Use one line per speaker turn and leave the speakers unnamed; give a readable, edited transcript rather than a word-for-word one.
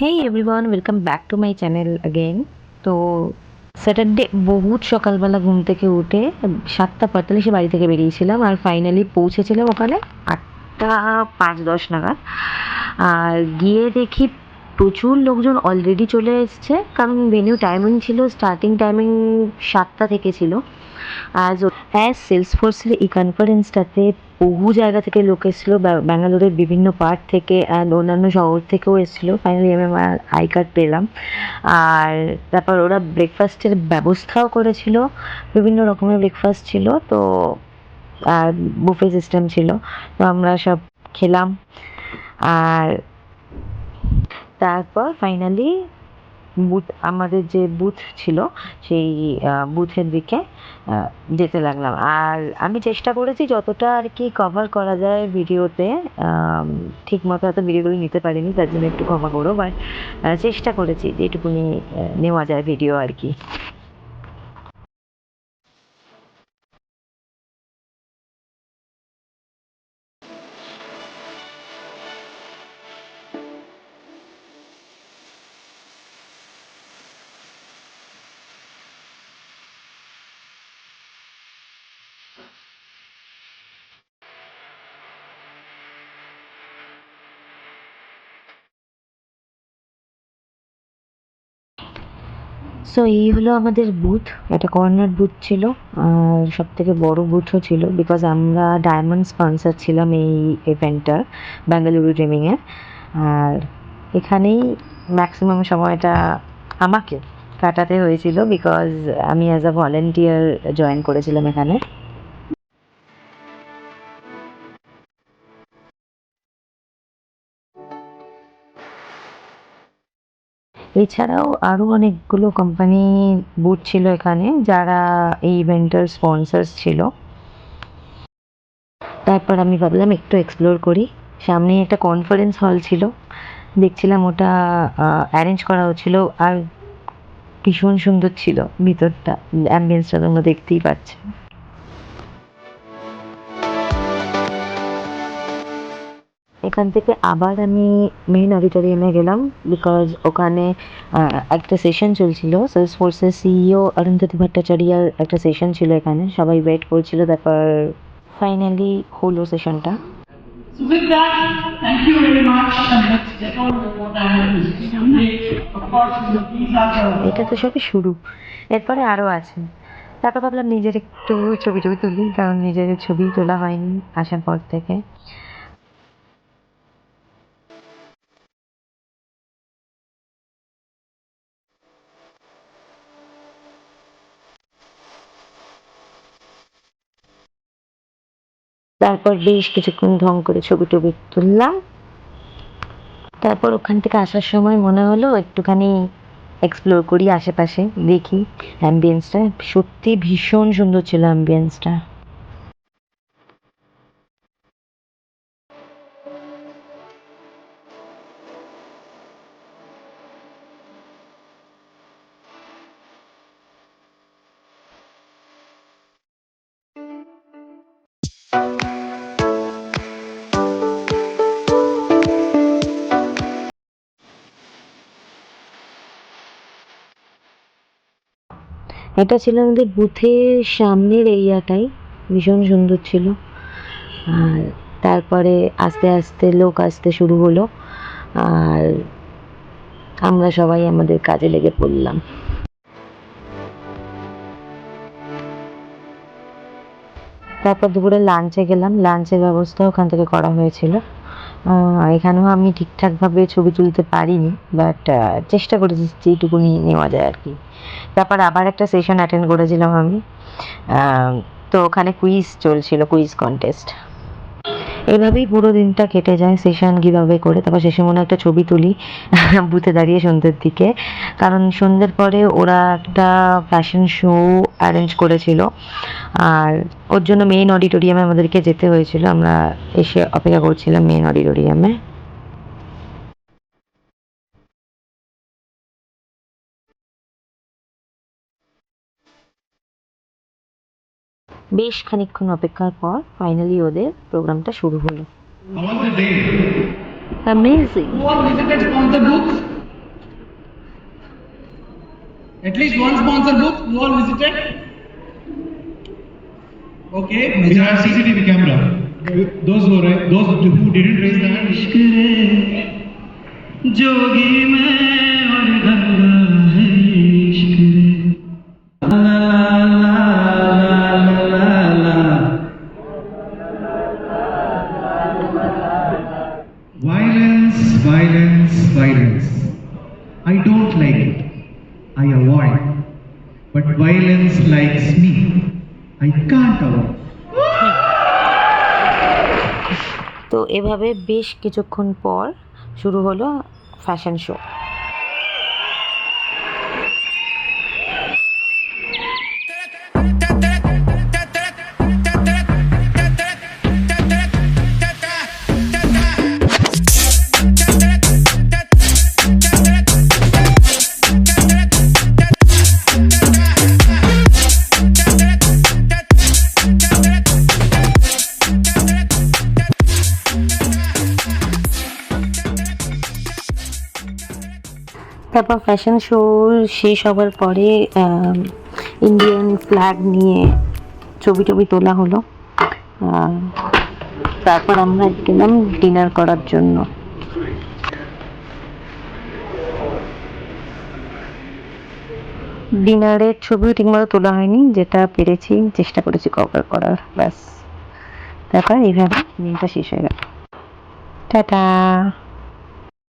Hey everyone, welcome back to my channel again. তো Saturday বহুত সকালবেলা ঘুম থেকে উঠে 7:45 বাড়ি থেকে বেরিয়েছিলাম আর ফাইনালি পৌঁছেছিলাম ওখানে 8:05-10 নাগাদ। আর গিয়ে দেখি প্রচুর লোকজন অলরেডি চলে এসছে, কারণ ভেনিউ টাইমিং ছিল, স্টার্টিং টাইমিং 7টা থেকে ছিল। অ্যাজ সেলসফোর্সের এই কনফারেন্সটাতে বহু জায়গা থেকে লোক এসেছিলো, ব্যাঙ্গালোরের বিভিন্ন পার্ট থেকে অ্যান্ড অন্যান্য শহর থেকেও এসেছিলো। ফাইনালি আমি আমার আই কার্ড পেলাম। আর তারপর ওরা ব্রেকফাস্টের ব্যবস্থাও করেছিল, বিভিন্ন রকমের ব্রেকফাস্ট ছিল। তো আর বুফে সিস্টেম ছিল, তো আমরা সব খেলাম। আর তারপর ফাইনালি আমাদের যে বুথ ছিল সেই বুথের দিকে যেতে লাগলাম। আর আমি চেষ্টা করেছি যতটা আর কি কভার করা যায় ভিডিওতে, ঠিক মতো হয়তো ভিডিওগুলো নিতে পারিনি, তার জন্য একটু ক্ষমা করো, বাট চেষ্টা করেছি যেটুকুনি নেওয়া যায় ভিডিও আর কি। সো এই হলো আমাদের বুথ। এটা কর্নার বুথ ছিল আর সব থেকে বড় বুথও ছিল, বিকজ আমরা ডায়মন্ড স্পন্সর ছিলাম এই ইভেন্টটার, বেঙ্গালুরু ড্রিমিংয়ের। আর এখানেই ম্যাক্সিমাম সময়টা আমাকে কাটাতে হয়েছিল, বিকজ আমি অ্যাজ আ ভলেন্টিয়ার জয়েন করেছিলাম এখানে। এছাড়াও আরও অনেকগুলো কোম্পানি বুথ ছিল এখানে, যারা এই ইভেন্টের স্পন্সর্স ছিল। তারপর আমি ভাবলাম একটু এক্সপ্লোর করি। সামনেই একটা কনফারেন্স হল ছিল, দেখছিলাম ওটা অ্যারেঞ্জ করা হচ্ছিল। আর ভীষণ সুন্দর ছিল ভিতরটা, অ্যাম্বিয়েন্সটা তোমরা দেখতেই পাচ্ছ। এখান থেকে আবার আমি মেইন অডিটোরিয়ামে গেলাম, বিকজ ওখানে একটা সেশন চলছিল। সেলসফোর্সের সিইও অরুন্ধতী ভট্টাচার্যার একটা সেশন ছিল, এখানে সবাই ওয়েট করছিল। তারপর ফাইনালি হলো সেশনটা।
So with that, thank you very much, and let's get on with what I have to say today. Of course, these are
এটা তো সবই শুরু, এরপরে আরও আছে। তারপর ভাবলাম নিজের একটু ছবি টবি তুলি, কারণ নিজের ছবি তোলা হয়নি আসার পর থেকে। তারপর বেশ কিছুক্ষণ ঢং করে ছবি টবি তুললাম। তারপর ওখান থেকে আসার সময় মনে হলো একটুখানি এক্সপ্লোর করি, আশেপাশে দেখি অ্যাম্বিয়েন্সটা। সত্যি ভীষণ সুন্দর ছিল অ্যাম্বিয়েন্সটা। এটা ছিল আমাদের বুথের সামনের এরিয়াটাই, ভীষণ সুন্দর ছিল। আর তারপরে আস্তে আস্তে লোক আসতে শুরু হলো, আর আমরা সবাই আমাদের কাজে লেগে পড়লাম। তারপর দুপুরে লাঞ্চে গেলাম, লাঞ্চের ব্যবস্থা ওখান থেকে করা হয়েছিল। এখানেও আমি ঠিকঠাকভাবে ছবি তুলতে পারিনি, বাট চেষ্টা করেছি যেইটুকুনি নেওয়া যায় আর কি। তারপর আবার একটা সেশন অ্যাটেন্ড করেছিলাম আমি। তো ওখানে কুইজ চলছিল, কুইজ কন্টেস্ট। এভাবেই পুরো দিনটা কেটে যায় সেশন কীভাবে করে। তারপর শেষে মনে একটা ছবি তুলি বুথে দাঁড়িয়ে সন্ধ্যের দিকে, কারণ সন্ধ্যের পরে ওরা একটা ফ্যাশন শো অ্যারেঞ্জ করেছিল। আর ওর জন্য মেইন অডিটোরিয়ামে আমাদেরকে যেতে হয়েছিল, আমরা এসে অপেক্ষা করছিলাম মেইন অডিটোরিয়ামে। বেশ খানিকক্ষণ অপেক্ষার পর ফাইনালি ওদের প্রোগ্রামটা শুরু হলো।
How was the day?
Amazing.
Who all visited sponsor booths? At least one sponsor booth you all visited. Okay.
We have CCTV camera. Those who didn't raise their hand.
जोगी में और गंगा है इश्क रे। ला ला ला ला ला।
Violence, violence, violence. I don't like it. I avoid. But violence likes me. I can't avoid.
তো এভাবে বেশ কিছুক্ষণ পর শুরু হলো ফ্যাশন শো। তারপর ফ্যাশন শো শেষ হবার পরে ইন্ডিয়ান ফ্ল্যাগ নিয়ে ছবি টবি তোলা হলো। তারপর আমরা গেলাম ডিনার করার জন্য। ডিনারের ছবিও ঠিকমতো তোলা হয়নি, যেটা পেরেছি চেষ্টা করেছি কভার করার, ব্যাস। তারপর এইভাবে দিনটা শেষ হয়ে গেল। টাটা।